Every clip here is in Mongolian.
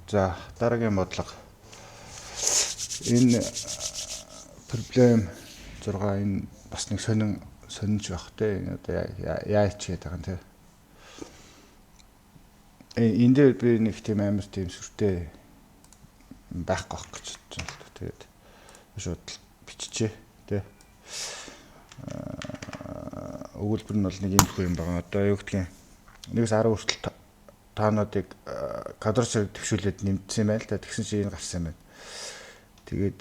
За дараагийн бодлого. Энэ проблем 6 энэ бас нэг сонинж байх те. Энэ одоо яаж хийгээд байгаа юм те. Энэ дээр би нэг тийм амар тийм сүртэй байхгүй байх гэж бодсон л та. Тэгээд шууд биччихээ те. Өгүүлбэр нь бол нэг юм юм байгаа. Одоо юу гэдгийг 1-10 хүртэл таануудыг квадрат зэрэг төвшүүлээд нэмсэн юм байна л да. Тэгсэн чинь энэ гарсан юм байна. Тэгээд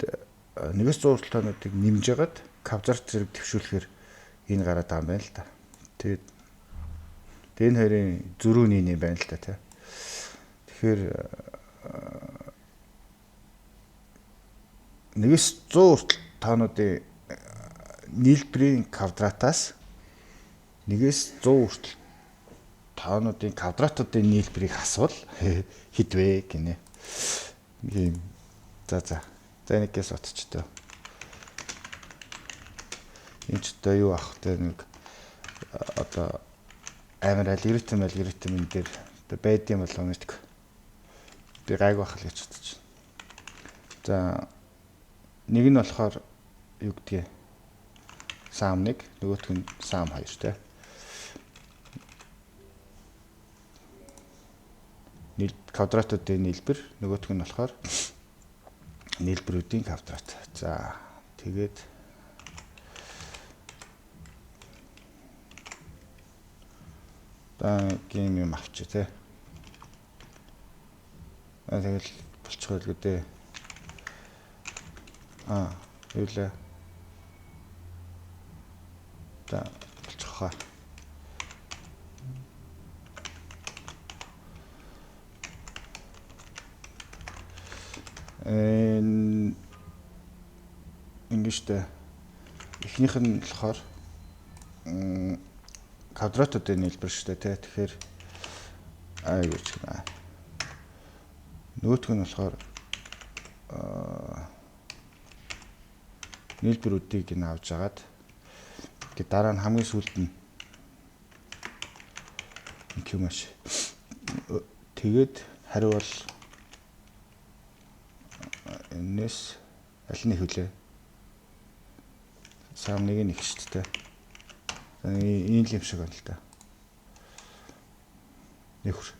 1-100 хүртэл таануудыг нэмж ягаад квадрат зэрэг төвшүүлэхээр энэ гараад байгаа юм байна л да. Тэгээд энэ хоёрын зөрүү нэг юм байна л да тий. Тэгэхээр 1-100 хүртэл таануудын нийлбэрийн квадратаас 1-100 хүртэл таануудын квадратуудын нийлбэрийг асуул хэд вэ гинэ. Ийм за нэг гэс утчтай. Энд ч одоо юу авах те нэг одоо амар алгоритм энэ дээр одоо байд юм болов мэдгүй. Би гайг байх л гэж бодож байна. За нэг нь болохоор юу гэдгийг сам 1 нөгөөх нь сам 2 те. Квадратуудын нийлбэр нөгөөх нь болохоор нийлбэрүүдийн квадрат. За тэгээд гейм юм авчи те. Тэгэл болчих байлгүй дээ. Юу лээ. За болчих хаа. Ингэжтэй эхнийх нь болохоор квадратуудын нийлбэр шүү дээ тий. Тэгэхээр юу ч юм. Нөгөөх нь болохоор нийлбэрүүдийг ин авч агаад тэгээд дараа нь хамгийн сүүлд нь юм маш. Тэгээд хариу бол энэс аль нь хөлөө сам нэг нь их шүү дээ. Энэ л юм шиг байна л да. Нөхөр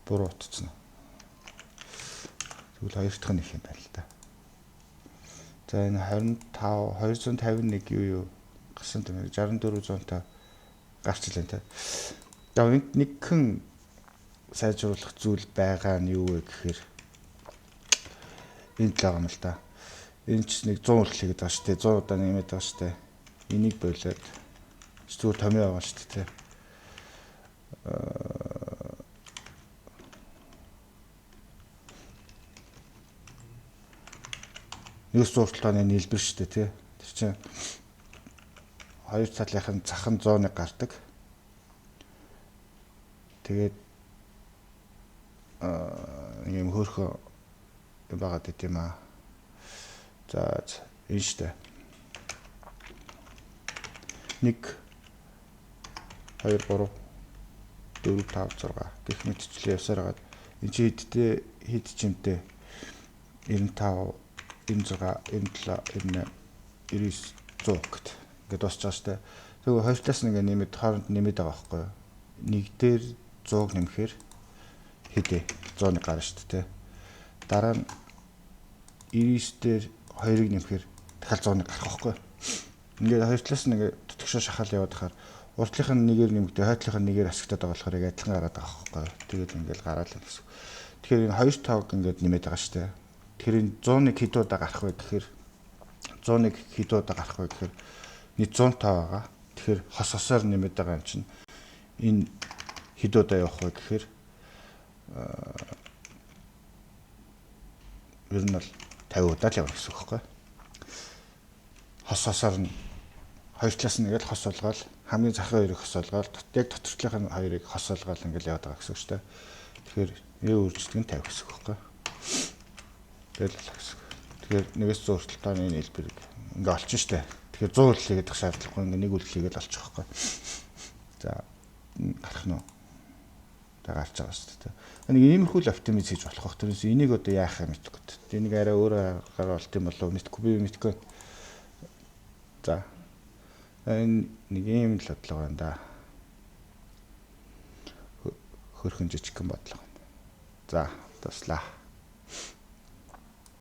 буруу утцсан. Тэгвэл хоёр дахь нь их юм байна л да. За энэ 25 251 юу гасан тийм 64 105 гарч илэн та. За энд нэгэн сайжруулах зүйл байгаа нь юу вэ гэхээр энэ л байгаа юм л да. Энэ ч нэг 100 хүртэл хийгээд байгаа шүү дээ. 100 удаа нэмээд байгаа шүү дээ. Энийг болоод зүгээр томьёо байгаа шүү дээ. Нэг сурталчилгааны нийлбэр шүү дээ тий. Тэр чинь хоёр талынхын зах нь 100-ыг гардаг. Тэгээд юм хөөрхөн байгаад ит юм аа. За энэ шүү дээ. 1 2 3 4 5 6 гэх мэтчлээ явсаар хагаад энэ чи хэд чимтэй 95 96 97 98 99 100 гэд ингээд дуусч байгаа штэ. Тэгээ хоёр талаас нь ингээд нэмээд хооронд нэмээд байгаа байхгүй юу? Нэг дээр 100-г нэмэхээр хэдэ 100-ыг гарна штэ тий. Дараа нь 99 дээр 2-ыг нэмэхээр дахиад 100-ыг гарах байхгүй юу? Ингээд хоёр талаас нь ингээд тутагшаа шахаал яваад хахаар урдлынх нь нэгээр нэмэгдээ хойдлынх нь нэгээр асгатаад байгаа болохоор яг адилхан гараад байгаа байхгүй юу? Тэгээд ингээд гараад л гэсэн. Тэгэхээр энэ хоёр тавг ингээд нэмээд байгаа штэ. Тэгэхээр 101 хэд удаа гарах вэ гэхээр 101 хэд удаа гарах вэ гэхээр нийт 105 байгаа. Тэгэхээр хосоор нэмээд байгаа юм чинь энэ хэд удаа явах вэ гэхээр ер нь бол 50 удаа л явах гэсэн үг байхгүй. Хосоор нь хоёр талаас нь ингээл хос олгоод хамгийн захын хоёрыг хос олгоод яг доторчлын хоёрыг хос олгоод ингээл яваад байгаа гэсэн үг шүү дээ. Тэгэхээр юу үрждэг нь 50 гэсэн үг байхгүй. Тэгэл л гэсэн. Тэгэхээр 1-100 хүртэл тааны нийлбэрийг ингээ олчих штэ. Тэгэхээр 100 хүртэл хийгээд шаардлагагүй ингээ нэг үлдлийгээ л олчих واخхой. За гарах нь. гарч байгаа шүү дээ. Нэг иймэрхүү л оптимиз хийж болох бах. Тэрнээс энийг одоо яах юм мэдгүй. Энийг арай өөр аргаар болт юм болов мэдгүй би мэдгүй. За. Энэ нэг ийм л бодлого байна да. Хөрхөн жижигхэн бодлого. За, туслаа.